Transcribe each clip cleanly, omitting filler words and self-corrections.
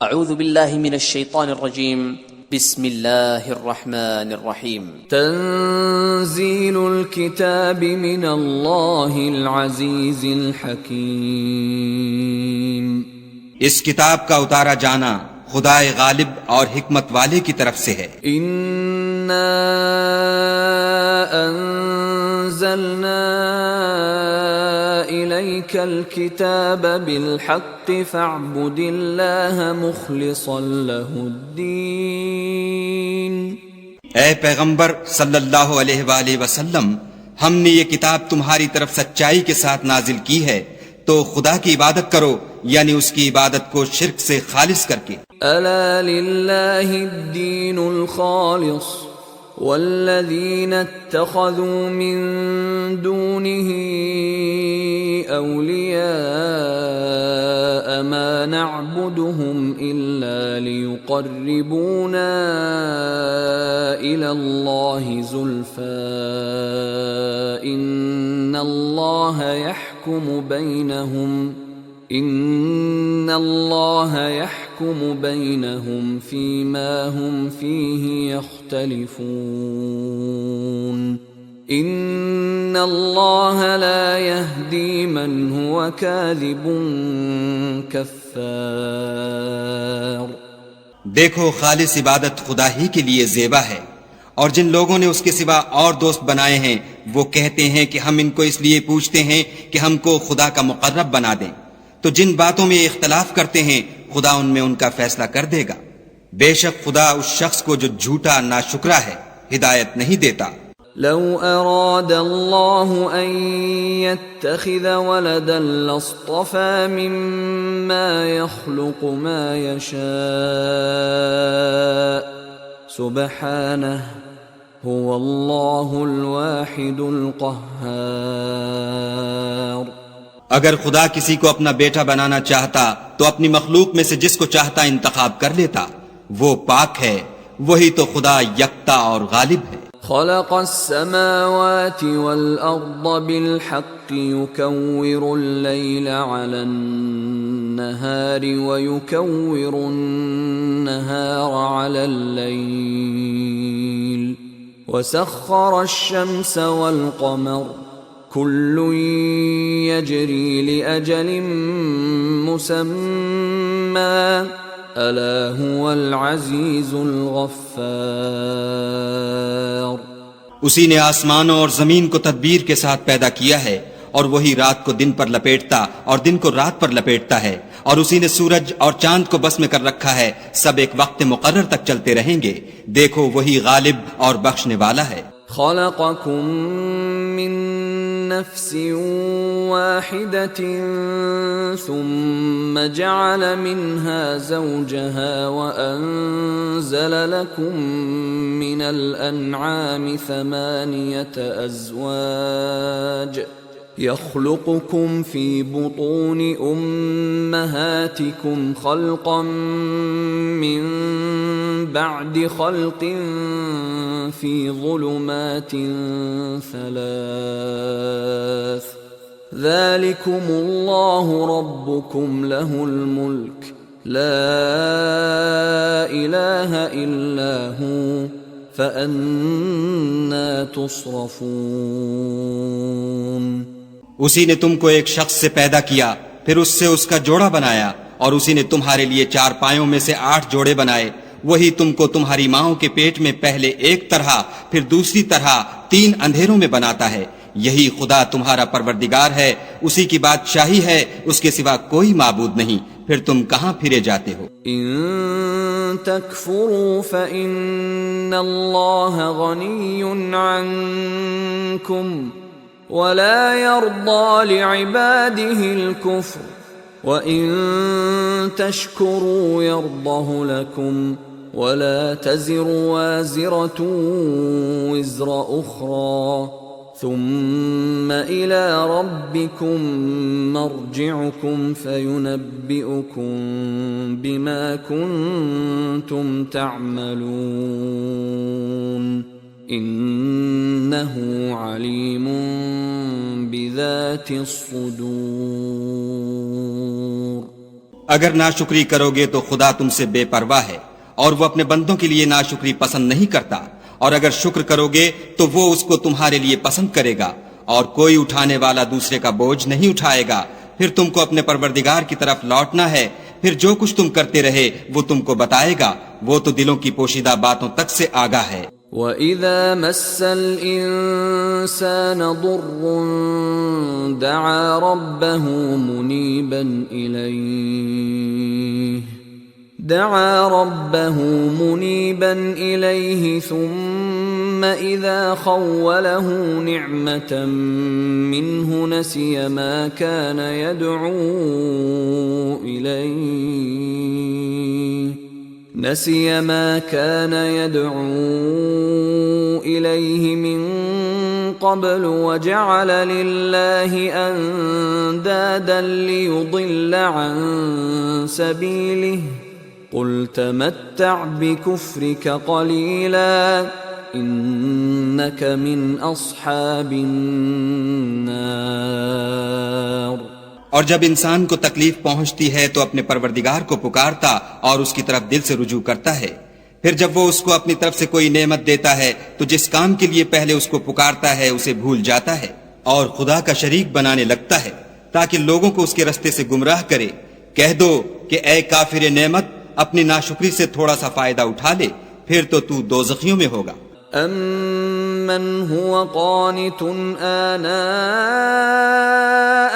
اعوذ باللہ من الشیطان الرجیم بسم اللہ الرحمن الرحیم تنزیل الکتاب من اللہ العزیز الحکیم، اس کتاب کا اتارا جانا خدائے غالب اور حکمت والے کی طرف سے ہے۔ انا انزلنا الیک الکتاب بالحق فاعبد اللہ مخلصا لہ الدین۔ اے پیغمبر صلی اللہ علیہ وآلہ وسلم، ہم نے یہ کتاب تمہاری طرف سچائی کے ساتھ نازل کی ہے، تو خدا کی عبادت کرو، یعنی اس کی عبادت کو شرک سے خالص کر کے۔ الا للہ الدین الخالص والذین اتخذوا من دونه اولیاء ما نعبدهم الا ليقربونا الى الله زلفى ان اللہ یحکم بینہم فیما هم فیہ یختلفون ان اللہ لا یہدی من هو کاذب کفار۔ دیکھو، خالص عبادت خدا ہی کے لیے زیبا ہے، اور جن لوگوں نے اس کے سوا اور دوست بنائے ہیں وہ کہتے ہیں کہ ہم ان کو اس لیے پوچھتے ہیں کہ ہم کو خدا کا مقرب بنا دیں، تو جن باتوں میں اختلاف کرتے ہیں خدا ان میں ان کا فیصلہ کر دے گا۔ بے شک خدا اس شخص کو جو جھوٹا ناشکرا ہے ہدایت نہیں دیتا۔ لو اراد اللہ ان يتخذ ولدا لاصطفى مما يخلق ما يشاء سبحانہ هو اللہ الواحد القہار۔ اگر خدا کسی کو اپنا بیٹا بنانا چاہتا تو اپنی مخلوق میں سے جس کو چاہتا انتخاب کر لیتا، وہ پاک ہے، وہی تو خدا یکتا اور غالب ہے۔ خلق السماوات والأرض بالحق يكور الليل على النهار ويكور النهار على الليل وسخر الشمس والقمر كل يجري لأجل مسمى ألا هو العزيز الغفار۔ اسی نے آسمانوں اور زمین کو تدبیر کے ساتھ پیدا کیا ہے، اور وہی رات کو دن پر لپیٹتا اور دن کو رات پر لپیٹتا ہے، اور اسی نے سورج اور چاند کو بس میں کر رکھا ہے، سب ایک وقت مقرر تک چلتے رہیں گے۔ دیکھو، وہی غالب اور بخشنے والا ہے۔ خلقكم من نفس واحدة ثم جعل منها زوجها وأنزل لكم من الأنعام 8 أزواج يخلقكم في بطون أمهاتكم خلقا من بعد خلق في ظلمات 3 ذلكم الله ربكم له الملك لا إله إلا هو فأنا تصرفون۔ اسی نے تم کو ایک شخص سے پیدا کیا، پھر اس سے اس کا جوڑا بنایا، اور اسی نے تمہارے لیے 4 پایوں میں سے 8 جوڑے بنائے۔ وہی تم کو تمہاری ماؤں کے پیٹ میں پہلے ایک طرح پھر دوسری طرح 3 اندھیروں میں بناتا ہے۔ یہی خدا تمہارا پروردگار ہے، اسی کی بادشاہی ہے، اس کے سوا کوئی معبود نہیں، پھر تم کہاں پھرے جاتے ہو؟ ان تکفروا فإن اللہ غنی عنکم ولا يرضى لعباده الكفر وَإِن تَشْكُرُوا يَرْضَهُ لَكُمْ وَلَا تَزِرُ وَازِرَةٌ وِزْرَ أُخْرَى ثُمَّ إِلَى رَبِّكُمْ مَرْجِعُكُمْ فَيُنَبِّئُكُمْ بِمَا كُنْتُمْ تَعْمَلُونَ انہ علیم بذات الصدور۔ اگر ناشکری کرو گے تو خدا تم سے بے پرواہ ہے اور وہ اپنے بندوں کے لیے ناشکری پسند نہیں کرتا، اور اگر شکر کرو گے تو وہ اس کو تمہارے لیے پسند کرے گا، اور کوئی اٹھانے والا دوسرے کا بوجھ نہیں اٹھائے گا۔ پھر تم کو اپنے پروردگار کی طرف لوٹنا ہے، پھر جو کچھ تم کرتے رہے وہ تم کو بتائے گا، وہ تو دلوں کی پوشیدہ باتوں تک سے آگاہ ہے۔ وَإِذَا مَسَّ الْإِنسَانَ ضُرٌّ دَعَا رَبَّهُ مُنِيبًا إِلَيْهِ ثُمَّ إِذَا خَوَّلَهُ نِعْمَةً مِّنْهُ نَسِيَ مَا كَانَ يَدْعُو إِلَيْهِ مِن قَبْلُ وَجَعَلَ لِلَّهِ أَندَادًا لِيُضِلَّ عَن سَبِيلِهِ قُلْ تَمَتَّعْ بِكُفْرِكَ قَلِيلًا إِنَّكَ مِنْ أَصْحَابِ النَّارِ۔ اور جب انسان کو تکلیف پہنچتی ہے تو اپنے پروردگار کو پکارتا اور اس کی طرف دل سے رجوع کرتا ہے، پھر جب وہ اس کو اپنی طرف سے کوئی نعمت دیتا ہے تو جس کام کے لیے پہلے اس کو پکارتا ہے اسے بھول جاتا ہے اور خدا کا شریک بنانے لگتا ہے تاکہ لوگوں کو اس کے رستے سے گمراہ کرے۔ کہہ دو کہ اے کافر نعمت، اپنی ناشکری سے تھوڑا سا فائدہ اٹھا لے، پھر تو دوزخیوں میں ہوگا۔ أَمَّنْ هُوَ قَانِتٌ آنَاءَ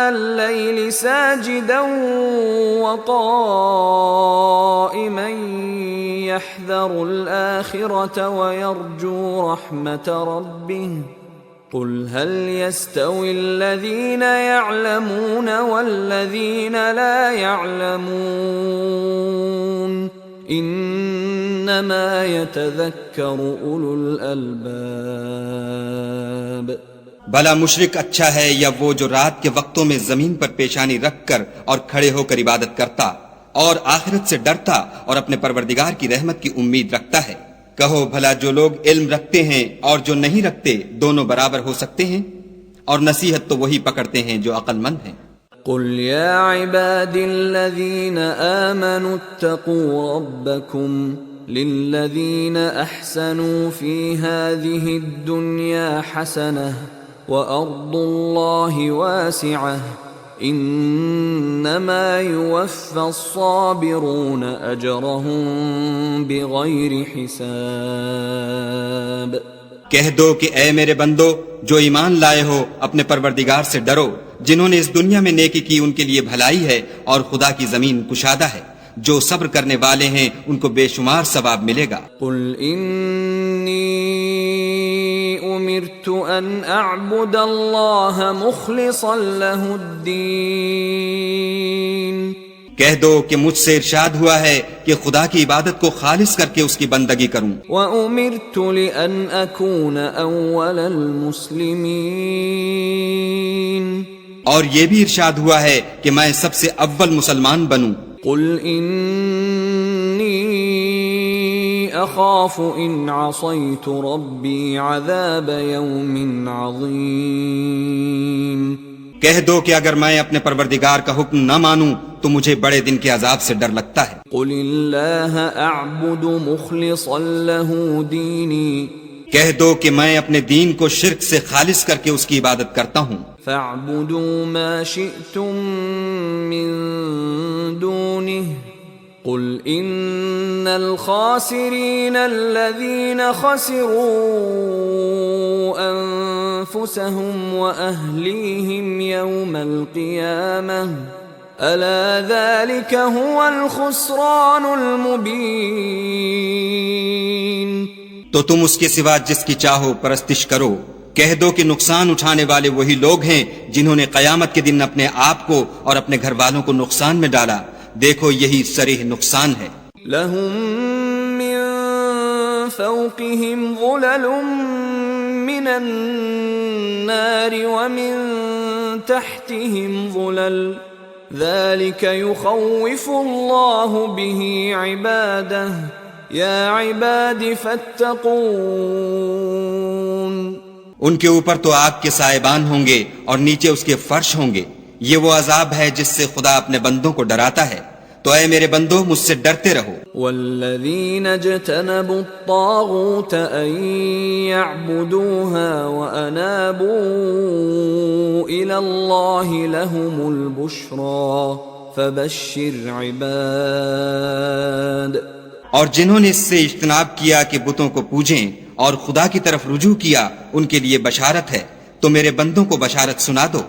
اللَّيْلِ سَاجِدًا وَقَائِمًا يَحْذَرُ الْآخِرَةَ وَيَرْجُو رَحْمَةَ رَبِّهِ قُلْ هَلْ يَسْتَوِي الَّذِينَ يَعْلَمُونَ وَالَّذِينَ لَا يَعْلَمُونَ انما يتذکر اولو الالباب۔ بھلا مشرک اچھا ہے یا وہ جو رات کے وقتوں میں زمین پر پیشانی رکھ کر اور کھڑے ہو کر عبادت کرتا اور آخرت سے ڈرتا اور اپنے پروردگار کی رحمت کی امید رکھتا ہے؟ کہو بھلا جو لوگ علم رکھتے ہیں اور جو نہیں رکھتے دونوں برابر ہو سکتے ہیں؟ اور نصیحت تو وہی پکڑتے ہیں جو عقل مند ہیں۔ قل يا عباد الذين آمنوا اتقوا ربكم للذين أحسنوا في هذه الدنيا حسنة وأرض الله واسعة إنما يوفى الصابرون أجرهم بغير حساب۔ کہہ دو کہ اے میرے بندو جو ایمان لائے ہو اپنے پروردگار سے ڈرو، جنہوں نے اس دنیا میں نیکی کی ان کے لیے بھلائی ہے اور خدا کی زمین کشادہ ہے، جو صبر کرنے والے ہیں ان کو بے شمار ثواب ملے گا۔ قل انی امرت ان اعبد اللہ مخلصا له الدین، کہہ دو کہ مجھ سے ارشاد ہوا ہے کہ خدا کی عبادت کو خالص کر کے اس کی بندگی کروں۔ وَأُمِرْتُ لِأَنْ أَكُونَ أَوَّلَ الْمُسْلِمِينَ، اور یہ بھی ارشاد ہوا ہے کہ میں سب سے اول مسلمان بنوں۔ قُلْ إِنِّي أَخَافُ إِنْ عَصَيْتُ رَبِّي عَذَابَ يَوْمٍ عَظِيمٍ، کہہ دو کہ اگر میں اپنے پروردگار کا حکم نہ مانوں تو مجھے بڑے دن کے عذاب سے ڈر لگتا ہے۔ قُلِ اللَّهَ أَعْبُدُ مُخْلِصًا لَهُ دِينِي، کہہ دو کہ میں اپنے دین کو شرک سے خالص کر کے اس کی عبادت کرتا ہوں۔ فَاعْبُدُوا مَا شِئْتُم مِّن دُونِهِ قُلْ إِنَّ الْخَاسِرِينَ الَّذِينَ خَسِرُوا أَنفُسَهُمْ وَأَهْلِيهِمْ يَوْمَ الْقِيَامَةِ أَلَا ذَلِكَ هُوَ الْخُسْرَانُ الْمُبِينُ۔ تو تم اس کے سوا جس کی چاہو پرستش کرو، کہہ دو کہ نقصان اٹھانے والے وہی لوگ ہیں جنہوں نے قیامت کے دن اپنے آپ کو اور اپنے گھر والوں کو نقصان میں ڈالا، دیکھو یہی صریح نقصان ہے۔ لَهُم مِّن فَوْقِهِمْ ظُلَلٌ مِّنَ النَّارِ وَمِن تَحْتِهِمْ ظُلَلٌ ذَلِكَ يُخَوِّفُ اللَّهُ بِهِ عِبَادَهُ يَا عِبَادِ فَاتَّقُونِ۔ ان کے اوپر تو آگ کے سائبان ہوں گے اور نیچے اس کے فرش ہوں گے، یہ وہ عذاب ہے جس سے خدا اپنے بندوں کو ڈراتا ہے، تو اے میرے بندو مجھ سے ڈرتے رہو۔ والذین اجتنبوا الطاغوت ان يعبدوها وانابوا الى اللہ لهم البشرى فبشر عباد۔ اور جنہوں نے اس سے اجتناب کیا کہ بتوں کو پوجیں اور خدا کی طرف رجوع کیا، ان کے لیے بشارت ہے، تو میرے بندوں کو بشارت سنا دو۔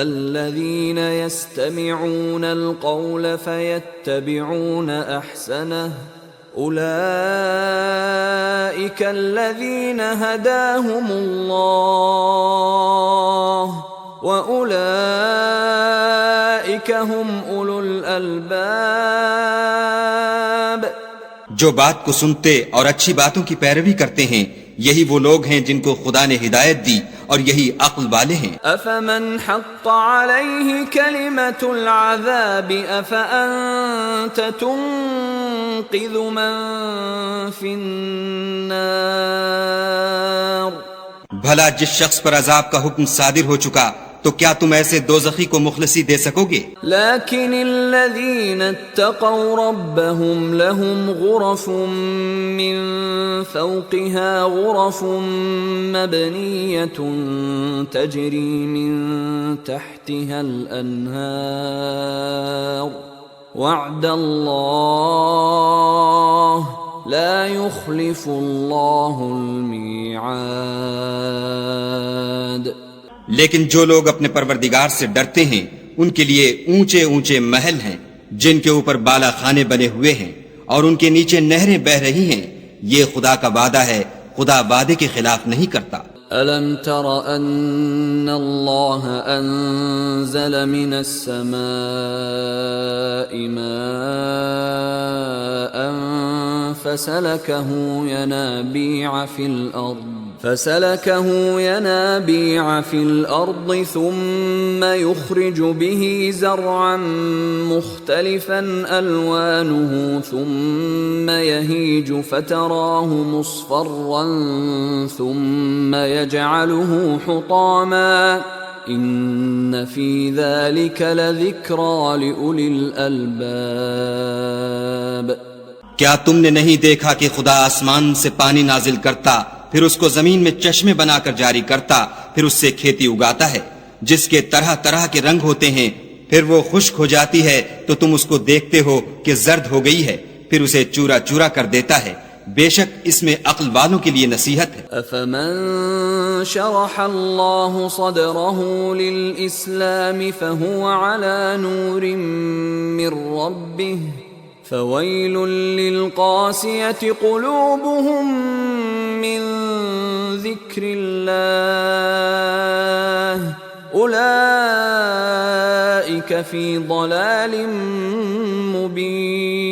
الذين يستمعون القول فيتبعون احسنه اولئك الذين هداهم الله واولئك هم اولو الالباب۔ جو بات کو سنتے اور اچھی باتوں کی پیروی کرتے ہیں، یہی وہ لوگ ہیں جن کو خدا نے ہدایت دی اور یہی عقل والے ہیں۔ افمن حق علیہ کلمۃ العذاب افانت تنقذ من فی النار۔ بھلا جس شخص پر عذاب کا حکم صادر ہو چکا، تو کیا تم ایسے دوزخی کو مخلصی دے سکو گے؟ لیکن الذین اتقوا ربهم لهم غرف من فوقها غرف مبنیۃ تجری من تحتها الانہار وعد اللہ لا يخلف اللہ المیعاد۔ لیکن جو لوگ اپنے پروردگار سے ڈرتے ہیں ان کے لیے اونچے اونچے محل ہیں جن کے اوپر بالا خانے بنے ہوئے ہیں اور ان کے نیچے نہریں بہ رہی ہیں۔ یہ خدا کا وعدہ ہے، خدا وعدے کے خلاف نہیں کرتا۔ أَلَمْ تَرَ أَنَّ اللَّهَ أَنزَلَ مِنَ السَّمَاءِ مَاءً فَسَلَكَهُ يَنَابِيعَ فِي الْأَرْضِ ثُمَّ يُخْرِجُ بِهِ زَرْعًا مُخْتَلِفًا أَلْوَانُهُ ثُمَّ يَهِيجُ فَتَرَاهُ مُصْفَرًّا ثُمَّ يَجْعَلُهُ حُطَامًا إِنَّ فِي ذَلِكَ لَذِكْرَى لِأُولِي الْأَلْبَابِ۔ کیا تم نے نہیں دیکھا کہ خدا آسمان سے پانی نازل کرتا، پھر اس کو زمین میں چشمے بنا کر جاری کرتا، پھر اس سے کھیتی اگاتا ہے جس کے طرح طرح کے رنگ ہوتے ہیں، پھر وہ خشک ہو جاتی ہے تو تم اس کو دیکھتے ہو کہ زرد ہو گئی ہے، پھر اسے چورا چورا کر دیتا ہے۔ بے شک اس میں عقل والوں کے لیے نصیحت ہے۔ افمن شرح اللہ صدره للاسلام فهو على نور من ربه فويل للقاسية قلوبهم من ذكر الله أولئك في ضلال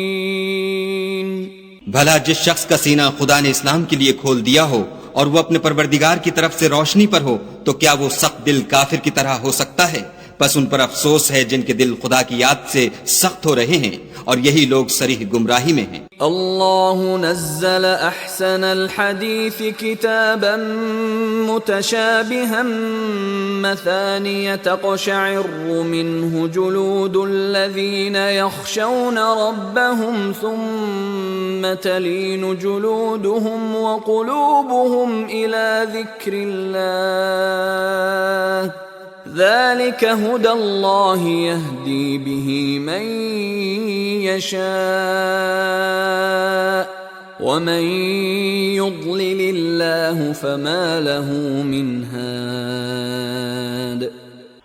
مبين۔ بھلا جس شخص کا سینہ خدا نے اسلام کے لیے کھول دیا ہو اور وہ اپنے پروردگار کی طرف سے روشنی پر ہو، تو کیا وہ سخت دل کافر کی طرح ہو سکتا ہے؟ بس ان پر افسوس ہے جن کے دل خدا کی یاد سے سخت ہو رہے ہیں، اور یہی لوگ صریح گمراہی میں ہیں۔ اللہ نزل احسن الحدیث کتابا متشابہا مثانیہ تقشعر منہ جلود الذین یخشون ربهم ثم تلین جلودهم وقلوبهم الى ذکر اللہ ذلك هدى الله يهدي به من يشاء ومن يضلل الله فما له من هاد۔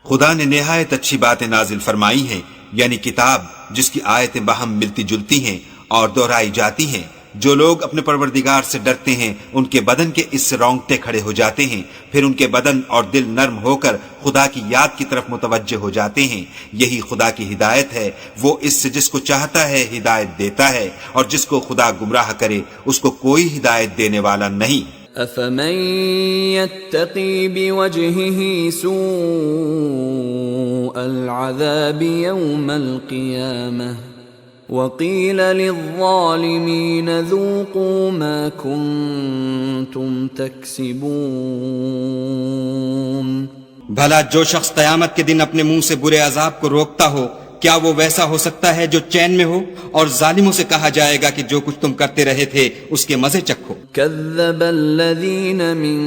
خدا نے نہایت اچھی باتیں نازل فرمائی ہیں، یعنی کتاب جس کی آیتیں باہم ملتی جلتی ہیں اور دہرائی جاتی ہیں۔ جو لوگ اپنے پروردگار سے ڈرتے ہیں ان کے بدن کے اس سے رونگٹے کھڑے ہو جاتے ہیں، پھر ان کے بدن اور دل نرم ہو کر خدا کی یاد کی طرف متوجہ ہو جاتے ہیں۔ یہی خدا کی ہدایت ہے، وہ اس سے جس کو چاہتا ہے ہدایت دیتا ہے، اور جس کو خدا گمراہ کرے اس کو کوئی ہدایت دینے والا نہیں۔ افمن يتقي بوجهه سوء العذاب يوم القيامة وقيل للظالمين ذوقوا ما كنتم تكسبون۔ بھلا جو شخص قیامت کے دن اپنے منہ سے برے عذاب کو روکتا ہو، کیا وہ ویسا ہو سکتا ہے جو چین میں ہو؟ اور ظالموں سے کہا جائے گا کہ جو کچھ تم کرتے رہے تھے اس کے مزے چکھو۔ كذب الذين من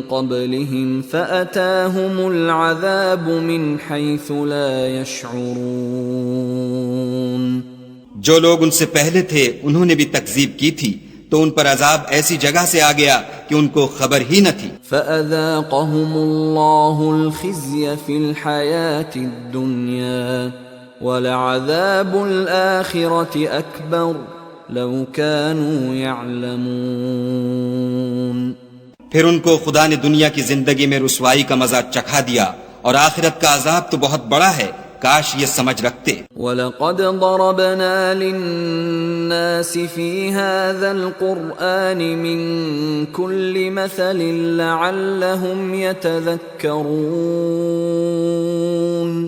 قبلهم فأتاهم العذاب من حيث لا يشعرون۔ جو لوگ ان سے پہلے تھے انہوں نے بھی تکذیب کی تھی تو ان پر عذاب ایسی جگہ سے آ گیا کہ ان کو خبر ہی نہ تھی۔ فأذاقهم الله الخزي في الحياة الدنيا ولعذاب الآخرة أكبر لو كانوا يعلمون۔ پھر ان کو خدا نے دنیا کی زندگی میں رسوائی کا مزہ چکھا دیا اور آخرت کا عذاب تو بہت بڑا ہے، کاش یہ سمجھ رکھتے۔ وَلَقَدْ ضَرَبْنَا لِلنَّاسِ فِي هَذَا الْقُرْآنِ مِنْ كُلِّ مَثَلٍ لَعَلَّهُمْ يَتَذَكَّرُونَ۔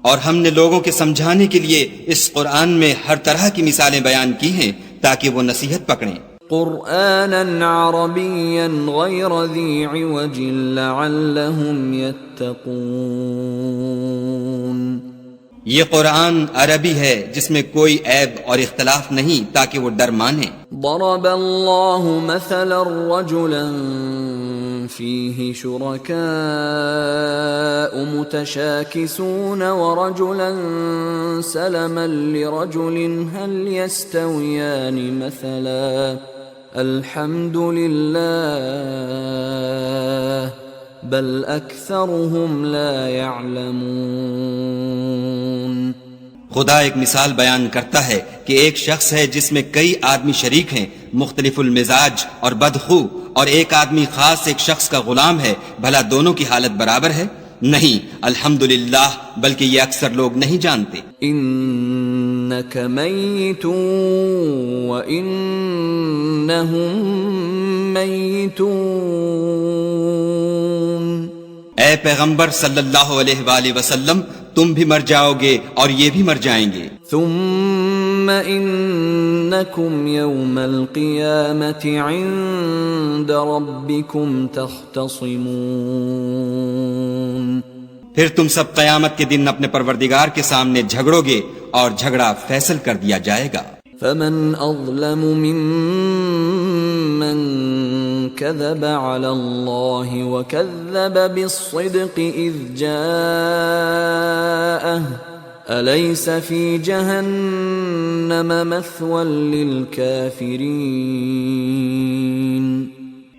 اور ہم نے لوگوں کے سمجھانے کے لیے اس قرآن میں ہر طرح کی مثالیں بیان کی ہیں تاکہ وہ نصیحت پکڑیں۔ قرآنا عربيا غير ذي عوج لعلهم يتقون۔ یہ قرآن عربی ہے جس میں کوئی عیب اور اختلاف نہیں تاکہ وہ ڈر مانیں۔ ضرب الله مثلا رجلا فيه شركاء متشاكسون ورجلا سلما لرجل هل يستويان مثلا الحمد لله بل اکثرهم لا يعلمون۔ خدا ایک مثال بیان کرتا ہے کہ ایک شخص ہے جس میں کئی آدمی شریک ہیں، مختلف المزاج اور بدخو، اور ایک آدمی خاص ایک شخص کا غلام ہے، بھلا دونوں کی حالت برابر ہے؟ نہیں، الحمدللہ، بلکہ یہ اکثر لوگ نہیں جانتے۔ انک میت وانہم میتون۔ اے پیغمبر صلی اللہ علیہ وآلہ وسلم، تم بھی مر جاؤ گے اور یہ بھی مر جائیں گے۔ ثم انکم یوم القیامة عند ربکم تختصمون۔ پھر تم سب قیامت کے دن اپنے پروردگار کے سامنے جھگڑو گے اور جھگڑا فیصل کر دیا جائے گا۔ فمن اظلم ممن كذب على الله وكذب بالصدق إذ جاءه أليس في جهنم مثوى للكافرين۔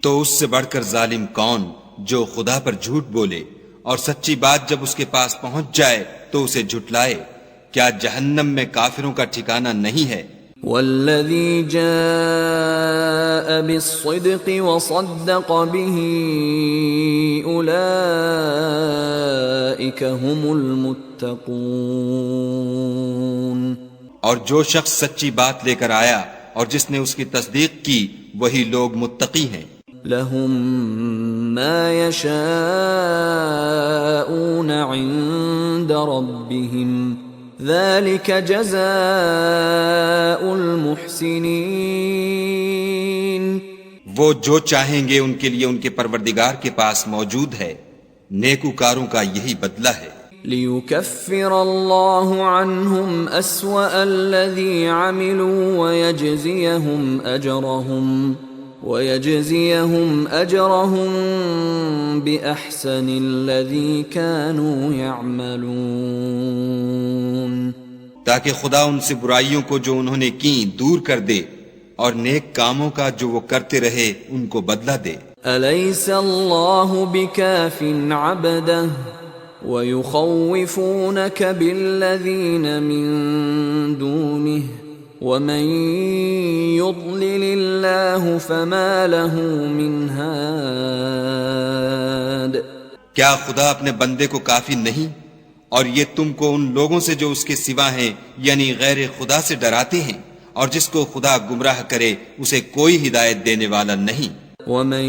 تو اس سے بڑھ کر ظالم کون جو خدا پر جھوٹ بولے اور سچی بات جب اس کے پاس پہنچ جائے تو اسے جھٹلائے؟ کیا جہنم میں کافروں کا ٹھکانہ نہیں ہے؟ والذی جاء بالصدق وصدق به اولئک هم المتقون۔ اور جو شخص سچی بات لے کر آیا اور جس نے اس کی تصدیق کی وہی لوگ متقی ہیں۔ لهم ما يشاءون عند ربهم ذلك جزاء المحسنین۔ وہ جو چاہیں گے ان کے لیے ان کے پروردگار کے پاس موجود ہے، نیکوکاروں کا یہی بدلہ ہے۔ لِيُكَفِّرَ اللَّهُ عَنْهُمْ أَسْوَأَ الَّذِي عَمِلُوا وَيَجْزِيَهُمْ أَجْرَهُمْ بِأَحْسَنِ الَّذِي كَانُوا يَعْمَلُونَ۔ تاکہ خدا ان سے برائیوں کو جو انہوں نے کی دور کر دے اور نیک کاموں کا جو وہ کرتے رہے ان کو بدلہ دے۔ أَلَيْسَ اللَّهُ بِكَافٍ عَبْدَهُ وَيُخَوِّفُونَكَ بِالَّذِينَ مِن دُونِهِ وَمَن يُضْلِلِ اللَّهُ فَمَا لَهُ مِنْ هَادٍ۔ کیا خدا اپنے بندے کو کافی نہیں؟ اور یہ تم کو ان لوگوں سے جو اس کے سوا ہیں یعنی غیر خدا سے ڈراتے ہیں، اور جس کو خدا گمراہ کرے اسے کوئی ہدایت دینے والا نہیں۔ وَمَن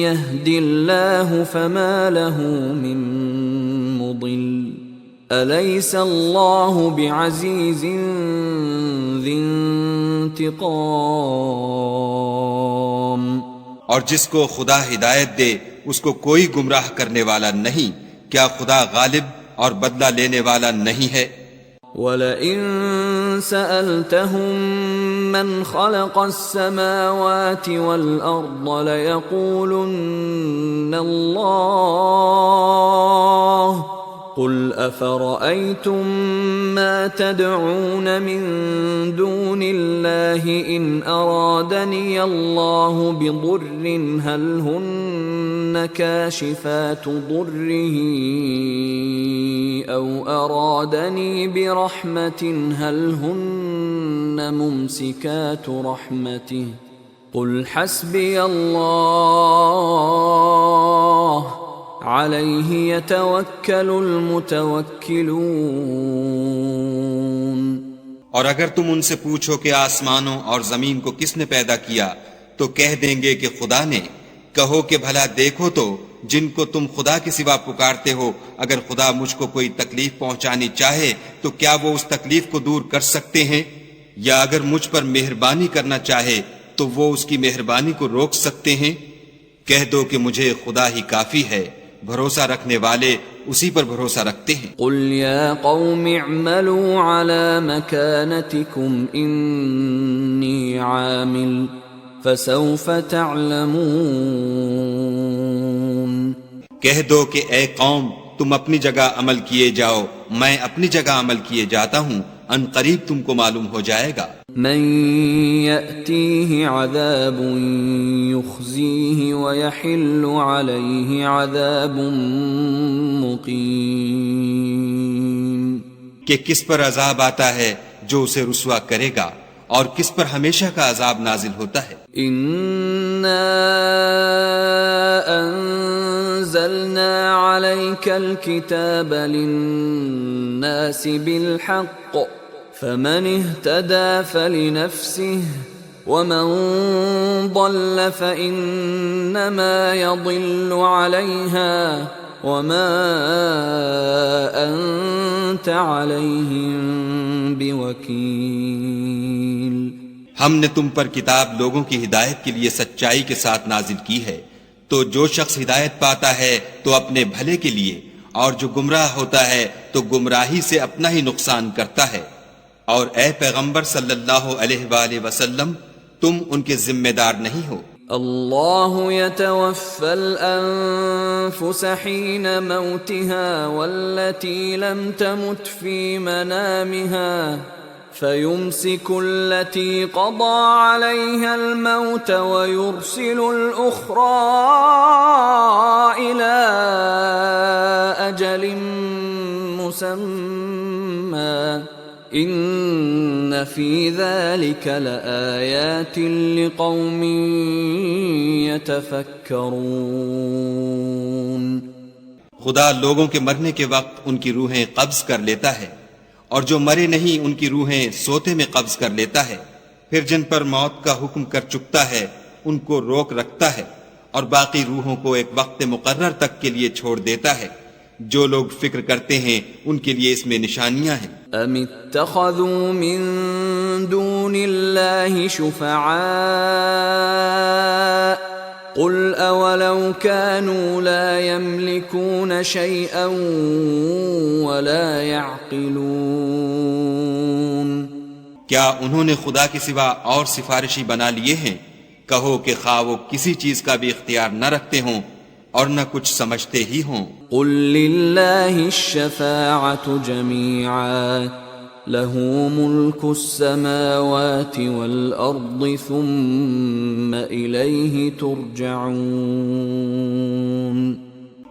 يَهْدِ اللَّهُ فَمَا لَهُ مِن مُضِلٍّ أَلَيْسَ اللَّهُ بِعَزِيزٍ ذِي انتقام۔ اور جس کو خدا ہدایت دے اس کو کوئی گمراہ کرنے والا نہیں۔ کیا خدا غالب اور بدلہ لینے والا نہیں ہے۔ وَلَئِن سَأَلْتَهُم مَّنْ خَلَقَ السَّمَاوَاتِ وَالْأَرْضَ لَيَقُولُنَّ اللَّهُ قُلْ أَفَرَأَيْتُم مَّا تَدْعُونَ مِن دُونِ اللَّهِ إِنْ أَرَادَنِيَ اللَّهُ بِضُرٍّ هَلْ هُنَّ كَاشِفَاتُ ضُرِّهِ أَوْ أَرَادَنِي بِرَحْمَةٍ هَلْ هُنَّ مُمْسِكَاتُ رَحْمَتِهِ قُلْ حَسْبِيَ اللَّهُ عَلَيْهِ يَتَوَكَّلُ الْمُتَوَكِّلُونَ۔ اور اگر تم ان سے پوچھو کہ آسمانوں اور زمین کو کس نے پیدا کیا تو کہہ دیں گے کہ خدا نے۔ کہو کہ بھلا دیکھو تو جن کو تم خدا کے سوا پکارتے ہو، اگر خدا مجھ کو کوئی تکلیف پہنچانی چاہے تو کیا وہ اس تکلیف کو دور کر سکتے ہیں؟ یا اگر مجھ پر مہربانی کرنا چاہے تو وہ اس کی مہربانی کو روک سکتے ہیں؟ کہہ دو کہ مجھے خدا ہی کافی ہے، بھروسہ رکھنے والے اسی پر بھروسہ رکھتے ہیں۔ قل یا قوم اعملوا على مكانتكم انی عامل فسوف تعلمون۔ کہہ دو کہ اے قوم تم اپنی جگہ عمل کیے جاؤ، میں اپنی جگہ عمل کیے جاتا ہوں، ان قریب تم کو معلوم ہو جائے گا۔ من یأتیہ عذاب یخزیہ ویحل علیہ عذاب مقیم۔ کہ کس پر عذاب آتا ہے جو اسے رسوا کرے گا، اور کس پر ہمیشہ کا عذاب نازل ہوتا ہے۔ اِنَّا أَنزَلْنَا عَلَيْكَ الْكِتَابَ لِلنَّاسِ بِالْحَقِّ فَمَنِ اهْتَدَى فَلِنَفْسِهِ وَمَنْ ضَلَّ فَإِنَّمَا يَضِلُّ عَلَيْهَا وَمَا أَنْتَ عَلَيْهِمْ بِوَكِيلٍ۔ ہم نے تم پر کتاب لوگوں کی ہدایت کے لیے سچائی کے ساتھ نازل کی ہے، تو جو شخص ہدایت پاتا ہے تو اپنے بھلے کے لیے، اور جو گمراہ ہوتا ہے تو گمراہی سے اپنا ہی نقصان کرتا ہے۔ اور اے پیغمبر صلی اللہ علیہ وآلہ وسلم تم ان کے ذمہ دار نہیں ہو۔ اللہ يتوفى الأنفس حين موتها والتي لم تمت في منامها فيمسك التي قضى عليها الموت ويرسل الأخرى إلى أجل مسمى ان فی ذلک لآیات لقوم یتفکرون۔ خدا لوگوں کے مرنے کے وقت ان کی روحیں قبض کر لیتا ہے، اور جو مرے نہیں ان کی روحیں سوتے میں قبض کر لیتا ہے، پھر جن پر موت کا حکم کر چکتا ہے ان کو روک رکھتا ہے، اور باقی روحوں کو ایک وقت مقرر تک کے لیے چھوڑ دیتا ہے۔ جو لوگ فکر کرتے ہیں ان کے لیے اس میں نشانیاں ہیں۔ ام اتخذوا من دون اللہ شفعاء قل اولو كانوا لا يملكون شيئا ولا يعقلون۔ کیا انہوں نے خدا کے سوا اور سفارشی بنا لیے ہیں؟ کہو کہ خواہ وہ کسی چیز کا بھی اختیار نہ رکھتے ہوں اور نہ کچھ سمجھتے ہی ہوں۔ قل للہ الشفاعۃ جمیعا لہ ملک السماوات والارض ثم الیہ ترجعون۔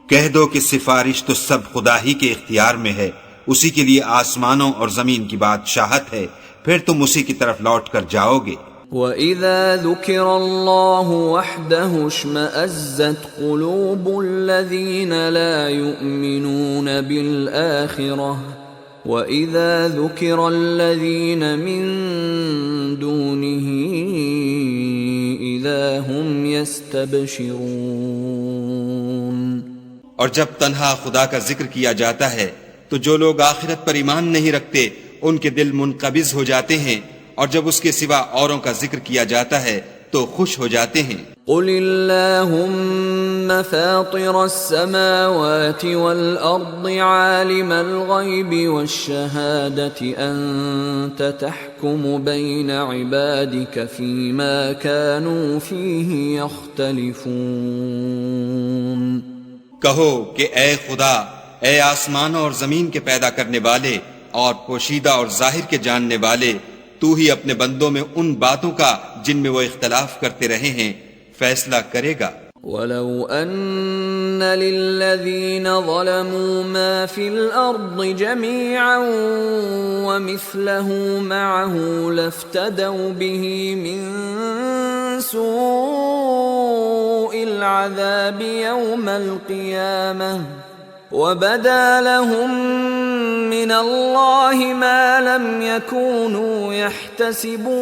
کہہ دو کہ سفارش تو سب خدا ہی کے اختیار میں ہے، اسی کے لیے آسمانوں اور زمین کی بادشاہت ہے، پھر تم اسی کی طرف لوٹ کر جاؤ گے۔ وَإِذَا ذُكِرَ اللَّهُ وَحْدَهُ اشْمَأَزَّتْ قُلُوبُ الَّذِينَ لَا يُؤْمِنُونَ بِالْآخِرَةِ وَإِذَا ذُكِرَ الَّذِينَ مِن دُونِهِ إِذَا هُمْ يَسْتَبْشِرُونَ۔ اور جب تنہا خدا کا ذکر کیا جاتا ہے تو جو لوگ آخرت پر ایمان نہیں رکھتے ان کے دل منقبض ہو جاتے ہیں، اور جب اس کے سوا اوروں کا ذکر کیا جاتا ہے تو خوش ہو جاتے ہیں۔ قل اللهم فاطر السماوات والأرض عالم الغيب والشهادة أنت تحكم بين عبادك فيما كانوا فيه يختلفون. کہو کہ اے خدا، اے آسمانوں اور زمین کے پیدا کرنے والے اور پوشیدہ اور ظاہر کے جاننے والے، تو ہی اپنے بندوں میں ان باتوں کا جن میں وہ اختلاف کرتے رہے ہیں فیصلہ کرے گا. وَلَوْ أَنَّ لِلَّذِينَ ظَلَمُوا مَا فِي الْأَرْضِ جَمِيعًا وَمِثْلَهُ مَعَهُ لَافْتَدَوْا بِهِ مِنْ سُوءِ الْعَذَابِ يَوْمَ الْقِيَامَةِ وَبَدَا لَهُم مِّنَ اللَّهِ مَا لَمْ يَكُونُوا يَحْتَسِبُونَ.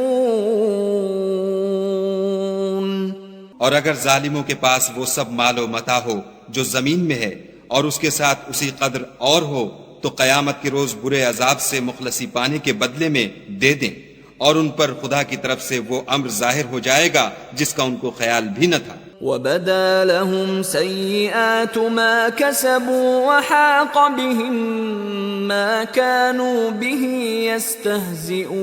اور اگر ظالموں کے پاس وہ سب مال و متاع ہو جو زمین میں ہے اور اس کے ساتھ اسی قدر اور ہو تو قیامت کے روز برے عذاب سے مخلصی پانے کے بدلے میں دے دیں، اور ان پر خدا کی طرف سے وہ امر ظاہر ہو جائے گا جس کا ان کو خیال بھی نہ تھا. وَبَدَا لَهُمْ سَيِّئَاتُ مَا كَسَبُوا وَحَاقَ بِهِمْ مَا كَانُوا بِهِ يَسْتَهْزِئُونَ.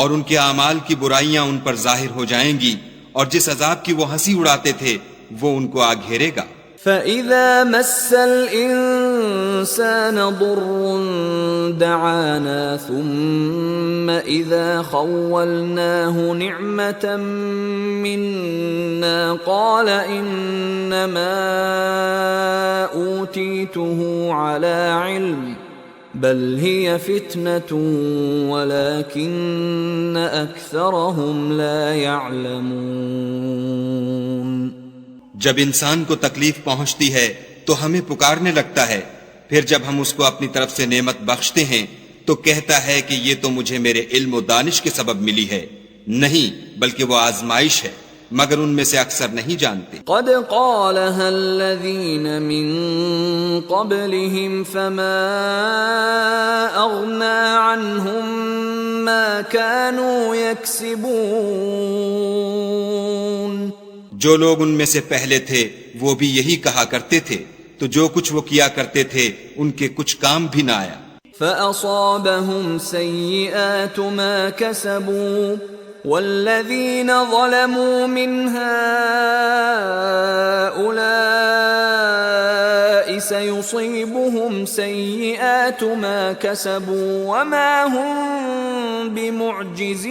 اور ان کے اعمال کی برائیاں ان پر ظاہر ہو جائیں گی، اور جس عذاب کی وہ ہنسی اڑاتے تھے وہ ان کو آ گھیرے گا. فَإِذَا مَسَّ الْإِنسَانَ ضُرٌّ دَعَانَا ثُمَّ إِذَا خَوَّلْنَاهُ نِعْمَةً مِنَّا قَالَ إِنَّمَا أُوتِيتُهُ عَلَى عِلْمٍ بل هي فتنة ولكن أكثرهم لا يعلمون. جب انسان کو تکلیف پہنچتی ہے تو ہمیں پکارنے لگتا ہے، پھر جب ہم اس کو اپنی طرف سے نعمت بخشتے ہیں تو کہتا ہے کہ یہ تو مجھے میرے علم و دانش کے سبب ملی ہے. نہیں، بلکہ وہ آزمائش ہے، مگر ان میں سے اکثر نہیں جانتے. قد قالها الذين من قبلهم فما أغنى عنهم ما كانوا يكسبون. جو لوگ ان میں سے پہلے تھے وہ بھی یہی کہا کرتے تھے، تو جو کچھ وہ کیا کرتے تھے ان کے کچھ کام بھی نہ آیا. فأصابهم سيئات ما كسبوا والذين ظلموا من هؤلاء سيصيبهم سيئات ما كسبوا وما هم بمعجزين.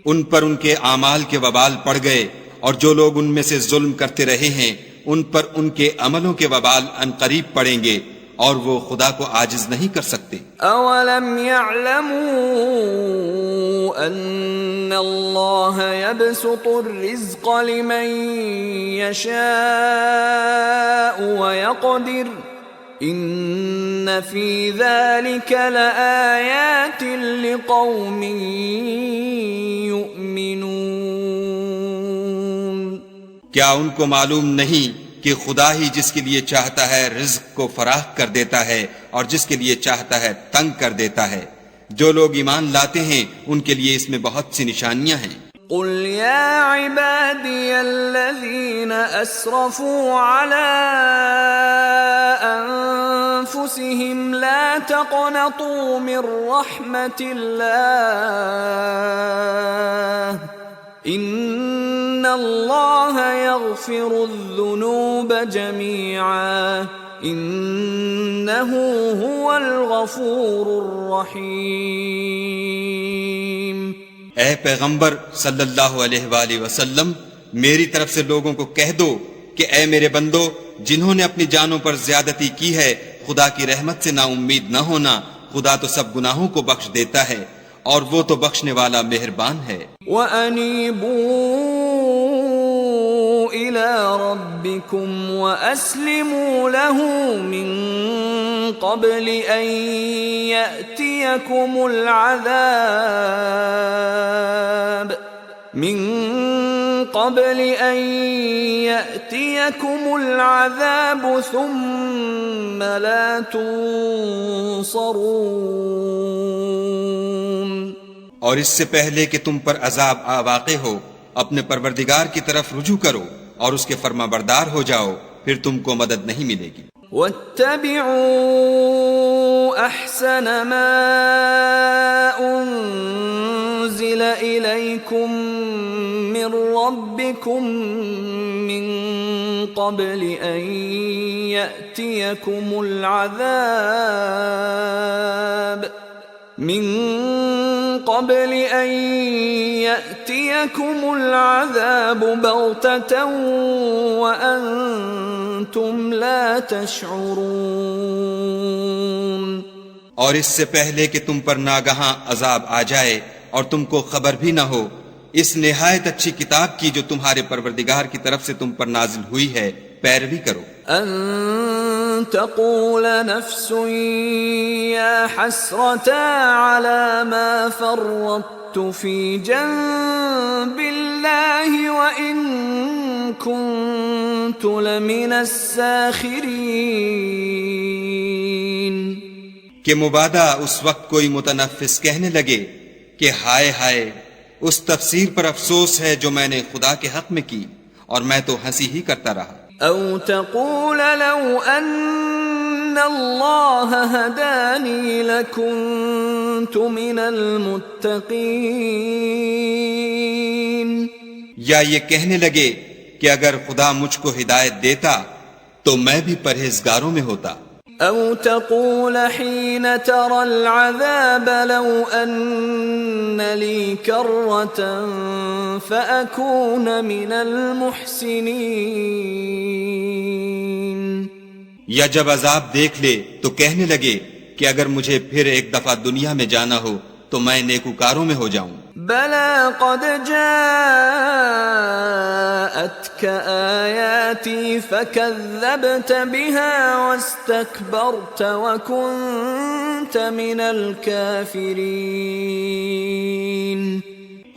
ان پر ان کے اعمال کے وبال پڑ گئے، اور جو لوگ ان میں سے ظلم کرتے رہے ہیں ان پر ان کے عملوں کے وبال عنقریب پڑیں گے، اور وہ خدا کو عاجز نہیں کر سکتے. اولم يعلموا ان اللہ يبسط الرزق لمن يشاء ويقدر ان فی ذلك لآیات لقوم یؤمنون. کیا ان کو معلوم نہیں کہ خدا ہی جس کے لیے چاہتا ہے رزق کو فراخ کر دیتا ہے اور جس کے لیے چاہتا ہے تنگ کر دیتا ہے. جو لوگ ایمان لاتے ہیں ان کے لیے اس میں بہت سی نشانیاں ہیں. قل یا عبادی الذین اسرفوا علی انفسهم لا تقنطوا من رحمت اللہ ان اللہ یغفر الذنوب جميعا انہ هو الغفور الرحیم. اے پیغمبر صلی اللہ علیہ وآلہ وسلم، میری طرف سے لوگوں کو کہہ دو کہ اے میرے بندو، جنہوں نے اپنی جانوں پر زیادتی کی ہے خدا کی رحمت سے نا امید نہ ہونا. خدا تو سب گناہوں کو بخش دیتا ہے اور وہ تو بخشنے والا مہربان ہے. وَأَنِيبُوا إِلَىٰ رَبِّكُمْ وَأَسْلِمُوا لَهُ مِن قَبْلِ أَن يَأْتِيَكُمُ الْعَذَابُ من قبل أن يأتيكم العذاب ثم لا تنصرون. اور اس سے پہلے کہ تم پر عذاب واقع ہو اپنے پروردگار کی طرف رجوع کرو اور اس کے فرما بردار ہو جاؤ، پھر تم کو مدد نہیں ملے گی۔ واتبعوا احسن ما انزل الیکم من ربکم من قبل ان یأتیکم العذاب بغتة وأنتم لا تشعرون۔ اور اس سے پہلے کہ تم پر ناگہاں عذاب آ جائے اور تم کو خبر بھی نہ ہو، اس نہایت اچھی کتاب کی جو تمہارے پروردگار کی طرف سے تم پر نازل ہوئی ہے پیروی کرو۔ ان تقول نفس یا حسرتا علی ما فرطت فی جنب اللہ وان کنت لمن الساخرین، کہ مبادا اس وقت کوئی متنفس کہنے لگے کہ ہائے ہائے، اس تفسیر پر افسوس ہے جو میں نے خدا کے حق میں کی، اور میں تو ہنسی ہی کرتا رہا۔ او تقول لو ان اللہ ہدانی لکنت من المتقین، یا یہ کہنے لگے کہ اگر خدا مجھ کو ہدایت دیتا تو میں بھی پرہیزگاروں میں ہوتا۔ او تقول حين ترى العذاب لو ان لي كرة فأكون من المحسنين، یا جب عذاب دیکھ لے تو کہنے لگے کہ اگر مجھے پھر ایک دفعہ دنیا میں جانا ہو تو میں نیکوکاروں میں ہو جاؤں۔ بلى قد جاءتك آياتي فكذبت بها واستكبرت وكنت من الكافرين۔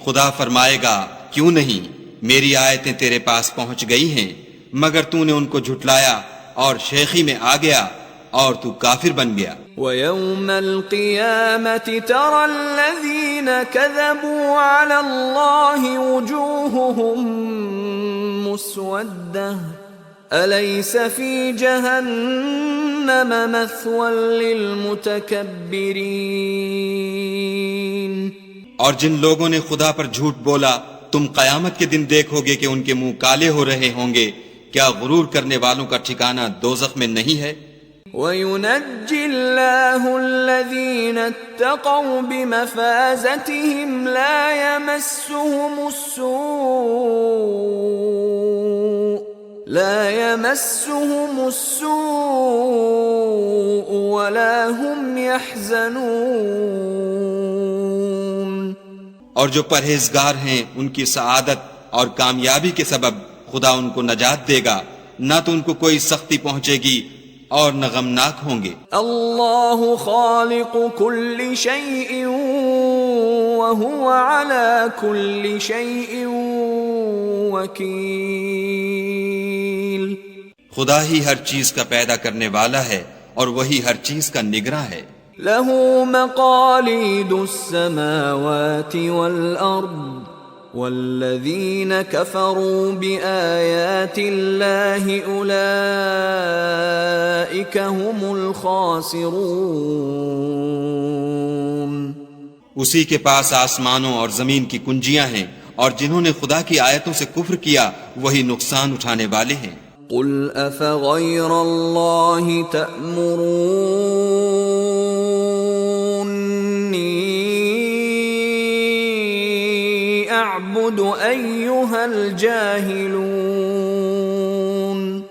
خدا فرمائے گا کیوں نہیں، میری آیتیں تیرے پاس پہنچ گئی ہیں، مگر تو نے ان کو جھٹلایا اور شیخی میں آ گیا اور تو کافر بن گیا۔ وَيَوْمَ الْقِيَامَةِ تَرَى الَّذِينَ كَذَبُوا عَلَى اللَّهِ وُجُوهُهُمْ مُسْوَدَّةٌ أَلَيْسَ فِي جَهَنَّمَ مَثْوًى لِّلْمُتَكَبِّرِينَ۔ اور جن لوگوں نے خدا پر جھوٹ بولا تم قیامت کے دن دیکھو گے کہ ان کے منہ کالے ہو رہے ہوں گے، کیا غرور کرنے والوں کا ٹھکانہ دوزخ میں نہیں ہے؟ وَيُنَجِّي اللَّهُ الَّذِينَ اتَّقَوْا بِمَفَازَتِهِمْ لَا يَمَسُّهُمُ السُّوءُ وَلَا هُمْ يَحْزَنُونَ۔ اور جو پرہیزگار ہیں ان کی سعادت اور کامیابی کے سبب خدا ان کو نجات دے گا، نہ تو ان کو کوئی سختی پہنچے گی اور نہ غمناک ہوں گے۔ اللہ خالق کل شیء وهو على كل شیء وکیل۔ خدا ہی ہر چیز کا پیدا کرنے والا ہے اور وہی ہر چیز کا نگراں ہے۔ لہ مقالید السماوات والارض والذین کفروا بآیات اللہ اولئک هم الخاسرون۔ اسی کے پاس آسمانوں اور زمین کی کنجیاں ہیں، اور جنہوں نے خدا کی آیتوں سے کفر کیا وہی نقصان اٹھانے والے ہیں۔ قل افغیر اللہ تأمرونی اعبد ایہا الجاہلون۔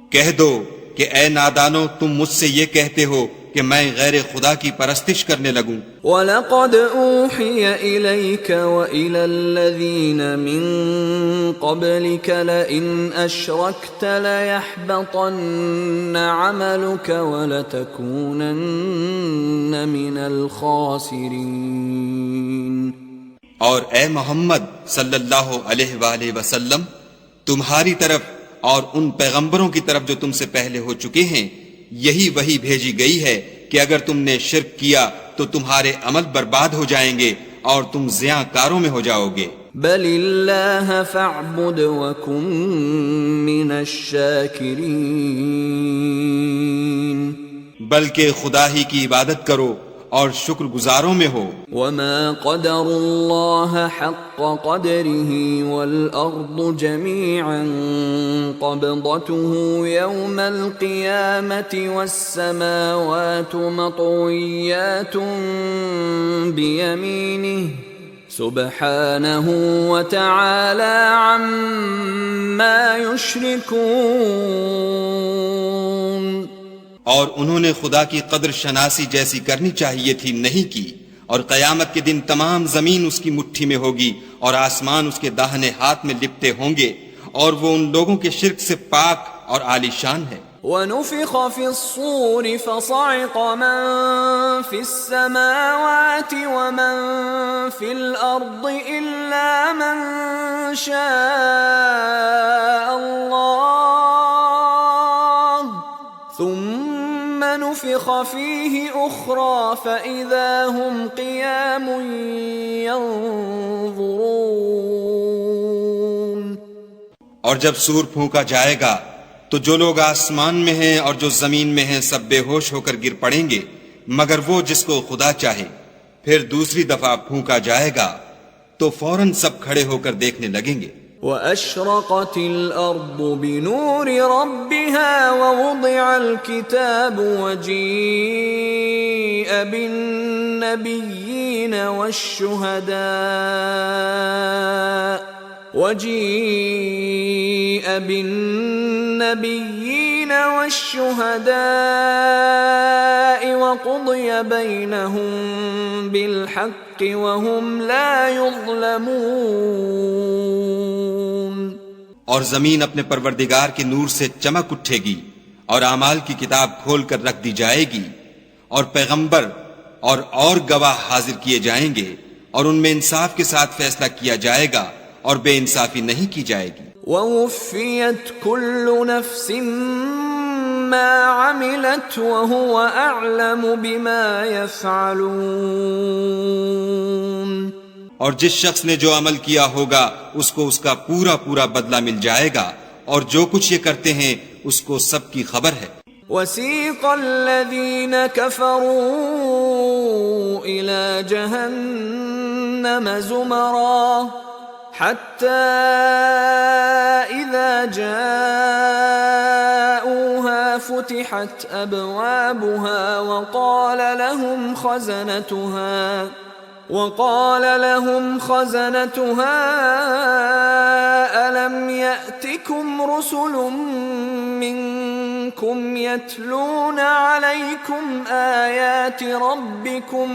کہہ دو کہ اے نادانو، تم مجھ سے یہ کہتے ہو کہ میں غیر خدا کی پرستش کرنے لگوں۔ وَلَقَدْ أُوحِيَ إِلَيْكَ وَإِلَى الَّذِينَ مِن قَبْلِكَ لَئِنْ أَشْرَكْتَ لَيَحْبَطَنَّ عَمَلُكَ وَلَتَكُونَنَّ مِنَ الْخَاسِرِينَ۔ اور اے محمد صلی اللہ علیہ وآلہ وسلم، تمہاری طرف اور ان پیغمبروں کی طرف جو تم سے پہلے ہو چکے ہیں یہی وحی بھیجی گئی ہے کہ اگر تم نے شرک کیا تو تمہارے عمل برباد ہو جائیں گے اور تم زیاں کاروں میں ہو جاؤ گے۔ بل اللہ فاعبد وکن من الشاکرین، بلکہ خدا ہی کی عبادت کرو اور شکر گزاروں میں ہو۔ وما قدر اللہ حق قدره والارض جميعا قبضته يوم القيامة والسماوات مطويات بيمينه سبحانه وتعالى عما يشركون۔ اور انہوں نے خدا کی قدر شناسی جیسی کرنی چاہیے تھی، نہیں کی، اور قیامت کے دن تمام زمین اس کی مٹھی میں ہوگی اور آسمان اس کے داہنے ہاتھ میں لپٹے ہوں گے، اور وہ ان لوگوں کے شرک سے پاک اور عالی شان ہے۔ وَنُفِخَ فِي الصُّورِ فَصَعِقَ مَن فِي السَّمَاوَاتِ وَمَن فِي الْأَرْضِ إِلَّا مَن شَاءَ اللَّهُ ثُمَّ نُفِخَ فِيهِ أُخْرَى فَإِذَا هُمْ قِيَامٌ يَنظُرُونَ۔ اور جب سور پھونکا جائے گا تو جو لوگ آسمان میں ہیں اور جو زمین میں ہیں سب بے ہوش ہو کر گر پڑیں گے، مگر وہ جس کو خدا چاہے۔ پھر دوسری دفعہ پھونکا جائے گا تو فوراً سب کھڑے ہو کر دیکھنے لگیں گے۔ وَأَشْرَقَتِ الْأَرْضُ بِنُورِ رَبِّهَا وَوُضِعَ الْكِتَابُ وَجِيءَ بِالنَّبِيِّينَ والشهداء وقضي بينهم بالحق وهم لا يظلمون۔ اور زمین اپنے پروردگار کے نور سے چمک اٹھے گی اور اعمال کی کتاب کھول کر رکھ دی جائے گی، اور پیغمبر اور گواہ حاضر کیے جائیں گے، اور ان میں انصاف کے ساتھ فیصلہ کیا جائے گا اور بے انصافی نہیں کی جائے گی۔ وَوُفِّيَتْ كُلُّ نَفْسٍ مَّا عَمِلَتْ وَهُوَ أَعْلَمُ بِمَا يَفْعَلُونَ۔ اور جس شخص نے جو عمل کیا ہوگا اس کو اس کا پورا پورا بدلہ مل جائے گا، اور جو کچھ یہ کرتے ہیں اس کو سب کی خبر ہے۔ وَسِيقَ الَّذِينَ كَفَرُوا إِلَى جَهَنَّمَ زُمَرًا حَتَّى إِذَا جَاءُوهَا فُتِحَتْ أَبْوَابُهَا وقال لهم خزنتها ألم يأتكم رسل منكم يتلون عليكم آيات ربكم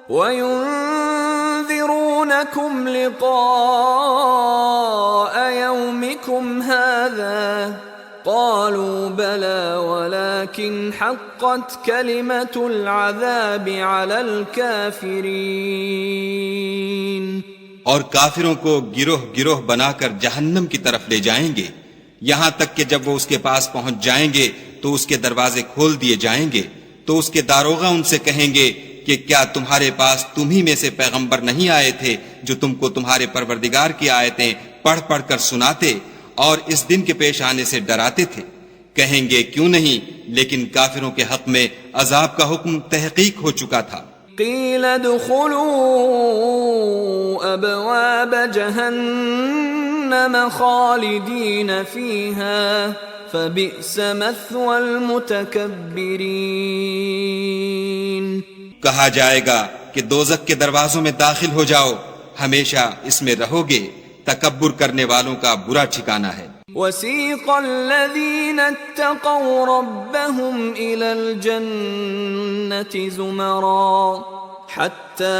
وينذرونكم لقاء يومكم هذا؟ قالوا بلى ولكن حقت كلمة العذاب على الكافرين۔ اور کافروں کو گروہ گروہ بنا کر جہنم کی طرف لے جائیں گے، یہاں تک کہ جب وہ اس کے پاس پہنچ جائیں گے تو اس کے دروازے کھول دیے جائیں گے، تو اس کے داروغہ ان سے کہیں گے کہ کیا تمہارے پاس تم ہی میں سے پیغمبر نہیں آئے تھے جو تم کو تمہارے پروردگار کی آیتیں پڑھ پڑھ کر سناتے اور اس دن کے پیش آنے سے ڈراتے تھے؟ کہیں گے کیوں نہیں، لیکن کافروں کے حق میں عذاب کا حکم تحقیق ہو چکا تھا۔ قیل ادخلوا ابواب جہنم خالدین فیہا فبئس مثوى المتکبرین۔ کہا جائے گا کہ دوزخ کے دروازوں میں داخل ہو جاؤ، ہمیشہ اس میں رہو گے، تکبر کرنے والوں کا برا ٹھکانہ ہے۔ وَسِيقَ الَّذِينَ اتَّقَوْا رَبَّهُمْ إِلَى الْجَنَّةِ زُمَرًا حَتَّى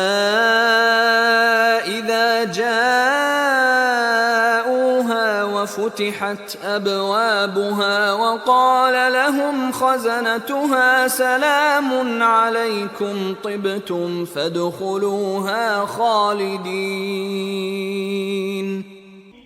إِذَا جَاءُوهَا وَفُتِحَتْ أَبْوَابُهَا وَقَالَ لَهُمْ خَزَنَتُهَا سَلَامٌ عَلَيْكُمْ طِبْتُمْ فَادْخُلُوهَا خَالِدِينَ۔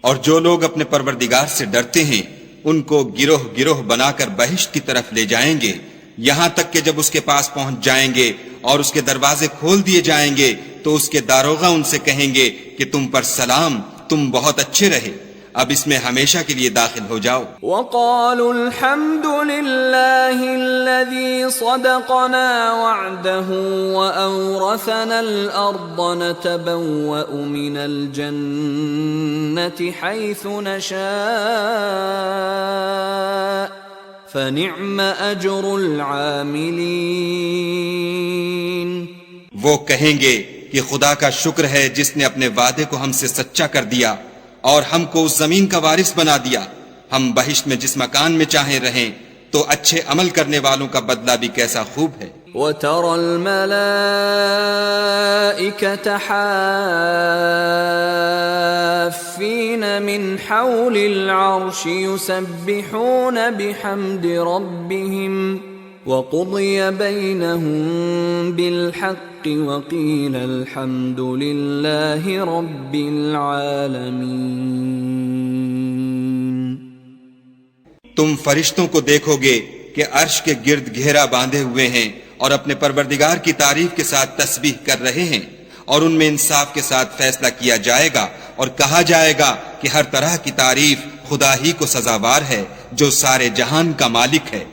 اور جو لوگ اپنے پروردگار سے ڈرتے ہیں ان کو گروہ گروہ بنا کر بہشت کی طرف لے جائیں گے، یہاں تک کہ جب اس کے پاس پہنچ جائیں گے اور اس کے دروازے کھول دیے جائیں گے تو اس کے داروغہ ان سے کہیں گے کہ تم پر سلام، تم بہت اچھے رہے، اب اس میں ہمیشہ کے لیے داخل ہو جاؤ۔ وقالوا الحمد لله الذي صدقنا وعده وأورثنا الأرض نتبوأ من الجنة حيث نشاء فنعم أجر العاملين۔ وہ کہیں گے کہ خدا کا شکر ہے جس نے اپنے وعدے کو ہم سے سچا کر دیا اور ہم کو اس زمین کا وارث بنا دیا، ہم بہشت میں جس مکان میں چاہیں رہیں، تو اچھے عمل کرنے والوں کا بدلہ بھی کیسا خوب ہے۔ وَتَرَى الْمَلَائِكَةَ حَافِّينَ مِنْ حَوْلِ الْعَرْشِ يُسَبِّحُونَ بِحَمْدِ رَبِّهِمْ وَقُضِيَ بَيْنَهُمْ بِالْحَقِّ وَقِيلَ الْحَمْدُ لِلَّهِ رَبِّ الْعَالَمِينَ۔ تم فرشتوں کو دیکھو گے کہ عرش کے گرد گھیرا باندھے ہوئے ہیں اور اپنے پروردگار کی تعریف کے ساتھ تسبیح کر رہے ہیں، اور ان میں انصاف کے ساتھ فیصلہ کیا جائے گا اور کہا جائے گا کہ ہر طرح کی تعریف خدا ہی کو سزاوار ہے جو سارے جہان کا مالک ہے۔